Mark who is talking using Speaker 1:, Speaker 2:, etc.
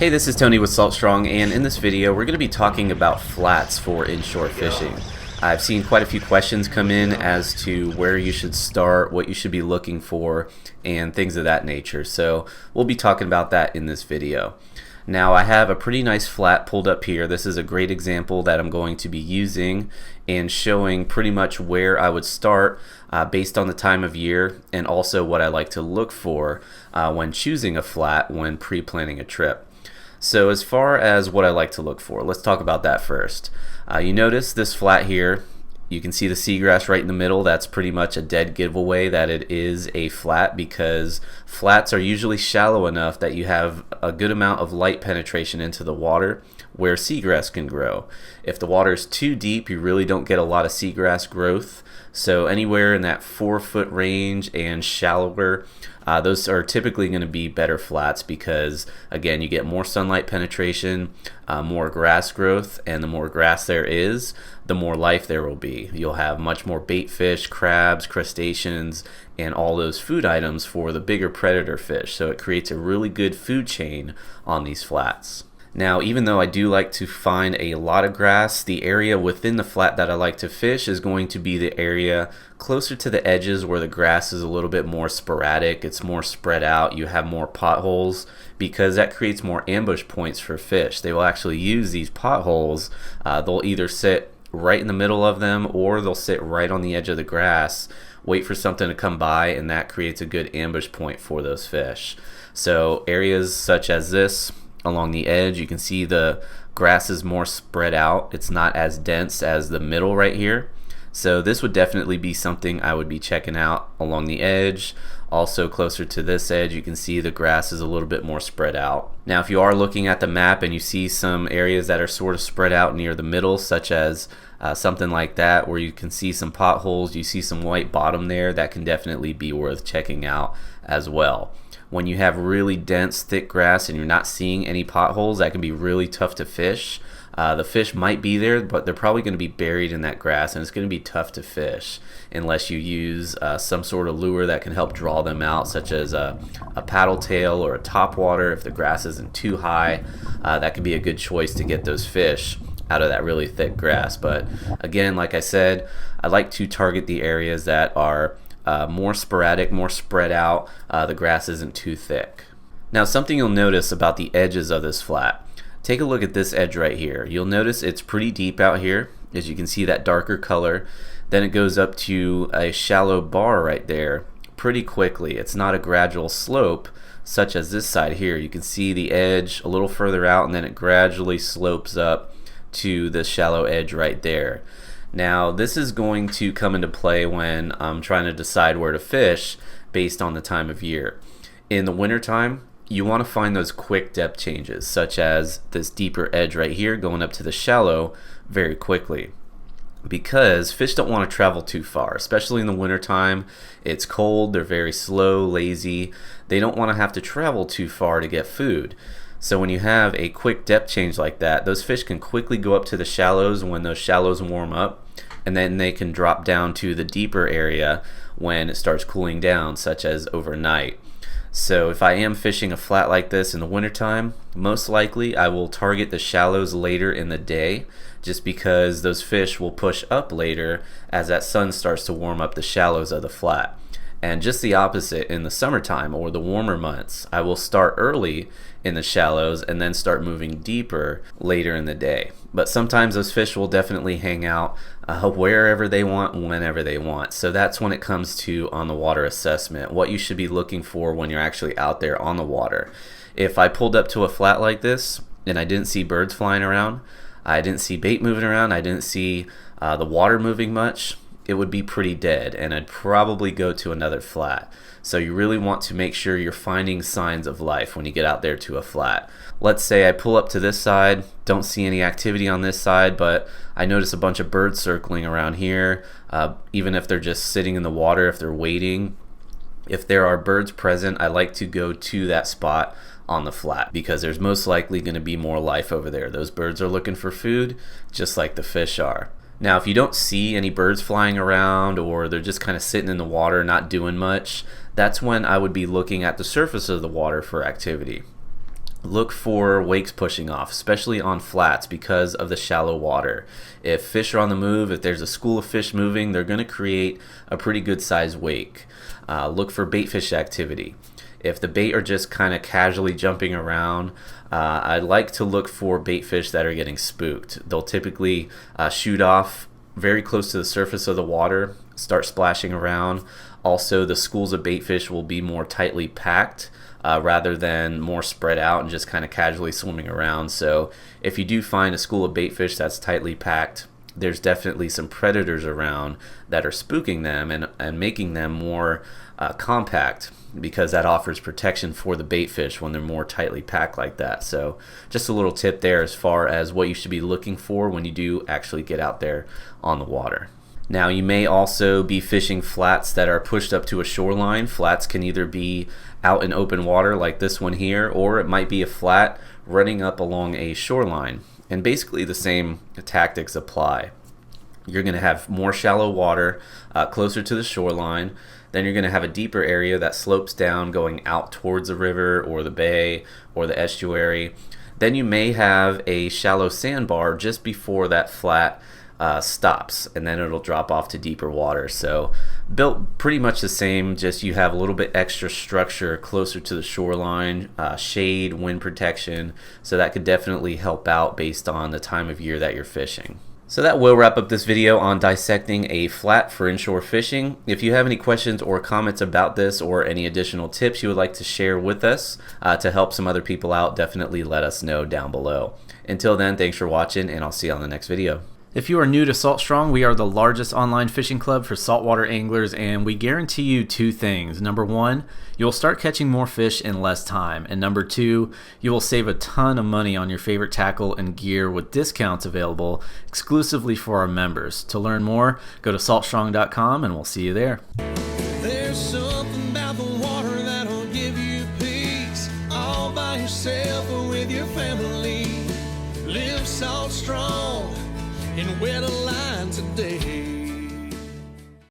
Speaker 1: Hey, this is Tony with Salt Strong, and in this video we're going to be talking about flats for inshore fishing. I've seen quite a few questions come in as to where you should start, what you should be looking for, and things of that nature. So we'll be talking about that in this video. Now I have a pretty nice flat pulled up here. This is a great example that I'm going to be using and showing pretty much where I would start based on the time of year and also what I like to look for when choosing a flat when pre-planning a trip. So as far as what I like to look for, let's talk about that first. You notice this flat here, you can see the seagrass right in the middle. That's pretty much a dead giveaway that it is a flat, because flats are usually shallow enough that you have a good amount of light penetration into the water where seagrass can grow. If the water is too deep, you really don't get a lot of seagrass growth. So anywhere in that 4-foot range and shallower, those are typically going to be better flats because, again, you get more sunlight penetration, more grass growth, and the more grass there is, the more life there will be. You'll have much more bait fish, crabs, crustaceans, and all those food items for the bigger predator fish. So it creates a really good food chain on these flats. Now, even though I do like to find a lot of grass, the area within the flat that I like to fish is going to be the area closer to the edges where the grass is a little bit more sporadic, it's more spread out, you have more potholes, because that creates more ambush points for fish. They will actually use these potholes. They'll either sit right in the middle of them or they'll sit right on the edge of the grass, wait for something to come by, and that creates a good ambush point for those fish. So areas such as this, along the edge, you can see the grass is more spread out. It's not as dense as the middle right here. So this would definitely be something I would be checking out along the edge. Also closer to this edge, you can see the grass is a little bit more spread out. Now if you are looking at the map and you see some areas that are sort of spread out near the middle, such as something like that where you can see some potholes, you see some white bottom there, that can definitely be worth checking out as well. When you have really dense, thick grass and you're not seeing any potholes, that can be really tough to fish. The fish might be there, but they're probably going to be buried in that grass, and it's going to be tough to fish unless you use some sort of lure that can help draw them out, such as a paddle tail or a topwater. If the grass isn't too high, that could be a good choice to get those fish out of that really thick grass. But again, like I said, I like to target the areas that are more sporadic, more spread out. The grass isn't too thick. Now, something you'll notice about the edges of this flat, take a look at this edge right here. You'll notice it's pretty deep out here, as you can see that darker color. Then it goes up to a shallow bar right there pretty quickly. It's not a gradual slope such as this side here. You can see the edge a little further out, and then it gradually slopes up to the shallow edge right there. Now this is going to come into play when I'm trying to decide where to fish based on the time of year. In the wintertime, you want to find those quick depth changes, such as this deeper edge right here going up to the shallow very quickly, because fish don't want to travel too far, especially in the wintertime. It's cold, they're very slow, lazy, they don't want to have to travel too far to get food. So when you have a quick depth change like that, those fish can quickly go up to the shallows when those shallows warm up, and then they can drop down to the deeper area when it starts cooling down, such as overnight. So if I am fishing a flat like this in the wintertime, most likely I will target the shallows later in the day, just because those fish will push up later as that sun starts to warm up the shallows of the flat. And just the opposite in the summertime or the warmer months, I will start early in the shallows and then start moving deeper later in the day. But sometimes those fish will definitely hang out wherever they want, whenever they want. So that's when it comes to on the water assessment, what you should be looking for when you're actually out there on the water. If I pulled up to a flat like this and I didn't see birds flying around, I didn't see bait moving around, I didn't see the water moving much, it would be pretty dead, and I'd probably go to another flat. So you really want to make sure you're finding signs of life when you get out there to a flat. Let's say I pull up to this side, don't see any activity on this side, but I notice a bunch of birds circling around here, even if they're just sitting in the water, if they're waiting. If there are birds present, I like to go to that spot on the flat, because there's most likely going to be more life over there. Those birds are looking for food just like the fish are. Now, if you don't see any birds flying around, or they're just kind of sitting in the water not doing much, that's when I would be looking at the surface of the water for activity. look for wakes pushing off, especially on flats because of the shallow water. If fish are on the move, if there's a school of fish moving, they're going to create a pretty good sized wake. Look for bait fish activity. If the bait are just kind of casually jumping around, I like to look for bait fish that are getting spooked. They'll typically shoot off very close to the surface of the water, start splashing around. Also, the schools of bait fish will be more tightly packed rather than more spread out and just kind of casually swimming around. So if you do find a school of bait fish that's tightly packed, there's definitely some predators around that are spooking them and making them more compact, because that offers protection for the bait fish when they're more tightly packed like that. So just a little tip there as far as what you should be looking for when you do actually get out there on the water. Now, you may also be fishing flats that are pushed up to a shoreline. Flats can either be out in open water like this one here, or it might be a flat running up along a shoreline. And basically the same tactics apply. You're going to have more shallow water closer to the shoreline. Then you're going to have a deeper area that slopes down going out towards the river or the bay or the estuary. Then you may have a shallow sandbar just before that flat stops, and then it'll drop off to deeper water. So built pretty much the same, just you have a little bit extra structure closer to the shoreline, shade, wind protection, so that could definitely help out based on the time of year that you're fishing. So that will wrap up this video on dissecting a flat for inshore fishing. If you have any questions or comments about this, or any additional tips you would like to share with us to help some other people out, definitely let us know down below. Until then, thanks for watching, and I'll see you on the next video. If you are new to Salt Strong, we are the largest online fishing club for saltwater anglers, and we guarantee you two things. Number one, you'll start catching more fish in less time. And number two, you will save a ton of money on your favorite tackle and gear with discounts available exclusively for our members. To learn more, go to saltstrong.com and we'll see you there.
Speaker 2: There's something about the water that'll give you peace, all by yourself or with your family. Live Salt Strong and wear the line today.